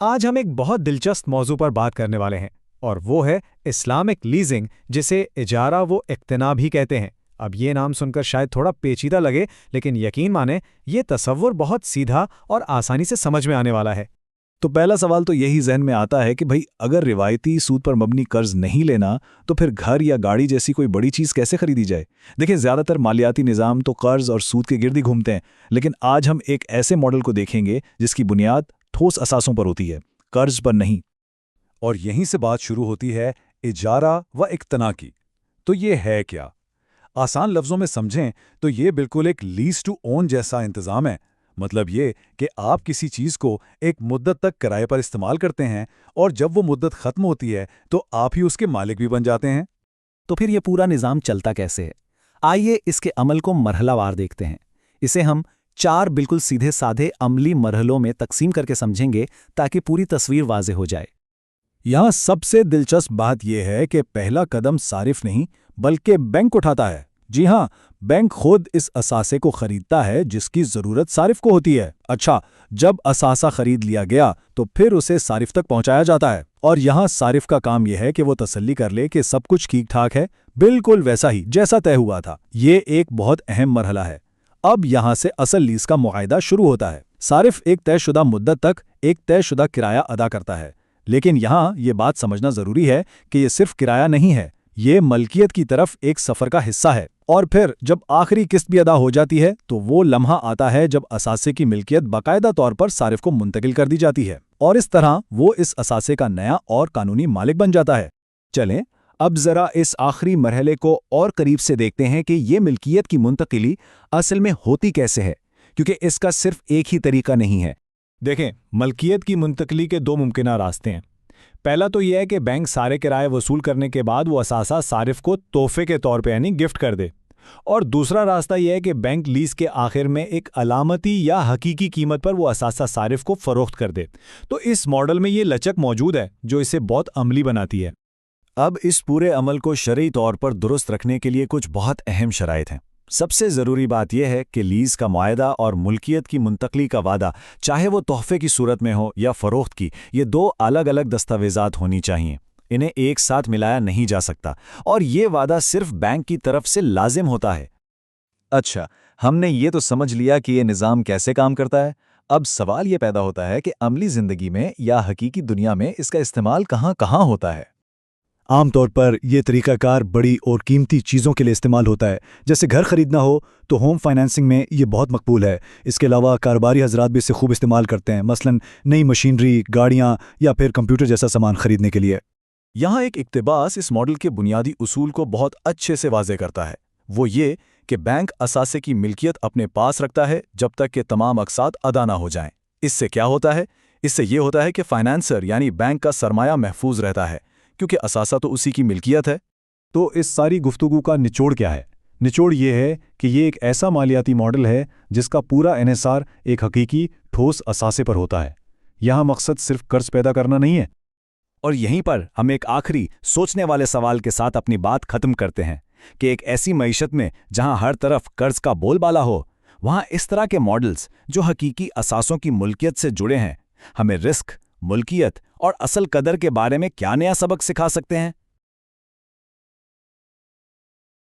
آج ہم ایک بہت دلچسپ موضوع پر بات کرنے والے ہیں، اور وہ ہے اسلامک لیزنگ، جسے اجارہ و اقتناء بھی کہتے ہیں۔ اب یہ نام سن کر شاید تھوڑا پیچیدہ لگے، لیکن یقین مانیں یہ تصور بہت سیدھا اور آسانی سے سمجھ میں آنے والا ہے۔ تو پہلا سوال تو یہی ذہن میں آتا ہے کہ بھئی اگر روایتی سود پر مبنی قرض نہیں لینا تو پھر گھر یا گاڑی جیسی کوئی بڑی چیز کیسے خریدی جائے؟ دیکھیں، زیادہ تر مالیاتی نظام تو قرض اور سود کے گرد ہی گھومتے ہیں، لیکن آج ہم ایک ایسے ماڈل کو دیکھیں گے جس کی بنیاد ٹھوس اثاثوں پر ہوتی ہے، قرض پر نہیں۔ اور یہیں سے بات شروع ہوتی ہے اجارہ و اقتناء کی۔ تو یہ ہے کیا؟ آسان لفظوں میں سمجھیں تو یہ بالکل ایک لیز ٹو اون جیسا انتظام ہے۔ مطلب یہ کہ آپ کسی چیز کو ایک مدت تک کرائے پر استعمال کرتے ہیں، اور جب وہ مدت ختم ہوتی ہے تو آپ ہی اس کے مالک بھی بن جاتے ہیں۔ تو پھر یہ پورا نظام چلتا کیسے ہے؟ آئیے اس کے عمل کو مرحلہ وار دیکھتے ہیں۔ اسے ہم 4 بالکل سیدھے سادھے عملی مرحلوں میں تقسیم کر کے سمجھیں گے تاکہ پوری تصویر واضح ہو جائے۔ یہاں سب سے دلچسپ بات یہ ہے کہ پہلا قدم صارف نہیں بلکہ بینک اٹھاتا ہے۔ جی ہاں، بینک خود اس اثاثے کو خریدتا ہے جس کی ضرورت صارف کو ہوتی ہے۔ اچھا، جب اثاثہ خرید لیا گیا تو پھر اسے صارف تک پہنچایا جاتا ہے، اور یہاں صارف کا کام یہ ہے کہ وہ تسلی کر لے کہ سب کچھ ٹھیک ٹھاک ہے، بالکل ویسا ہی جیسا طے ہوا تھا۔ یہ ایک بہت اہم مرحلہ ہے۔ اب یہاں سے اصل لیز کا معاہدہ شروع ہوتا ہے۔ صارف ایک طے شدہ مدت تک ایک طے شدہ کرایہ ادا کرتا ہے، لیکن یہاں یہ بات سمجھنا ضروری ہے کہ یہ صرف کرایہ نہیں ہے، یہ ملکیت کی طرف ایک سفر کا حصہ ہے۔ اور پھر جب آخری قسط بھی ادا ہو جاتی ہے تو وہ لمحہ آتا ہے جب اثاثے کی ملکیت باقاعدہ طور پر صارف کو منتقل کر دی جاتی ہے، اور اس طرح وہ اس اثاثے کا نیا اور قانونی مالک بن جاتا ہے۔ چلیں اب ذرا اس آخری مرحلے کو اور قریب سے دیکھتے ہیں کہ یہ ملکیت کی منتقلی اصل میں ہوتی کیسے ہے، کیونکہ اس کا صرف ایک ہی طریقہ نہیں ہے۔ دیکھیں، ملکیت کی منتقلی کے 2 ممکنہ راستے ہیں۔ پہلا تو یہ ہے کہ بینک سارے کرائے وصول کرنے کے بعد وہ اثاثہ صارف کو تحفے کے طور پہ یعنی گفٹ کر دے، اور دوسرا راستہ یہ ہے کہ بینک لیز کے آخر میں ایک علامتی یا حقیقی قیمت پر وہ اثاثہ صارف کو فروخت کر دے۔ تو اس ماڈل میں یہ لچک موجود ہے جو اسے بہت عملی بناتی ہے۔ اب اس پورے عمل کو شرعی طور پر درست رکھنے کے لیے کچھ بہت اہم شرائط ہیں۔ سب سے ضروری بات یہ ہے کہ لیز کا معاہدہ اور ملکیت کی منتقلی کا وعدہ، چاہے وہ تحفے کی صورت میں ہو یا فروخت کی، یہ 2 الگ الگ دستاویزات ہونی چاہیے۔ انہیں ایک ساتھ ملایا نہیں جا سکتا، اور یہ وعدہ صرف بینک کی طرف سے لازم ہوتا ہے۔ اچھا، ہم نے یہ تو سمجھ لیا کہ یہ نظام کیسے کام کرتا ہے۔ اب سوال یہ پیدا ہوتا ہے کہ عملی زندگی میں یا حقیقی دنیا میں اس کا استعمال کہاں کہاں ہوتا ہے؟ عام طور پر یہ طریقہ کار بڑی اور قیمتی چیزوں کے لیے استعمال ہوتا ہے، جیسے گھر خریدنا ہو تو ہوم فائنینسنگ میں یہ بہت مقبول ہے۔ اس کے علاوہ کاروباری حضرات بھی اسے خوب استعمال کرتے ہیں، مثلا نئی مشینری، گاڑیاں یا پھر کمپیوٹر جیسا سامان خریدنے کے لیے۔ یہاں ایک اقتباس اس ماڈل کے بنیادی اصول کو بہت اچھے سے واضح کرتا ہے۔ وہ یہ کہ بینک اثاثے کی ملکیت اپنے پاس رکھتا ہے جب تک کہ تمام اقساط ادا نہ ہو جائیں۔ اس سے کیا ہوتا ہے؟ اس سے یہ ہوتا ہے کہ فائنانسر یعنی بینک کا سرمایہ محفوظ رہتا ہے، کیونکہ اثاثہ تو اسی کی ملکیت ہے۔ تو اس ساری گفتگو کا نچوڑ کیا ہے؟ نچوڑ یہ ہے کہ یہ ایک ایسا مالیاتی ماڈل ہے جس کا پورا انحصار ایک حقیقی ٹھوس اثاثے پر ہوتا ہے۔ یہاں مقصد صرف قرض پیدا کرنا نہیں ہے۔ اور یہیں پر ہم ایک آخری سوچنے والے سوال کے ساتھ اپنی بات ختم کرتے ہیں کہ ایک ایسی معیشت میں جہاں ہر طرف قرض کا بول بالا ہو، وہاں اس طرح کے ماڈلز جو حقیقی اثاثوں کی ملکیت سے جڑے ہیں، ہمیں رسک، ملکیت اور اصل قدر کے بارے میں کیا نیا سبق سکھا سکتے ہیں؟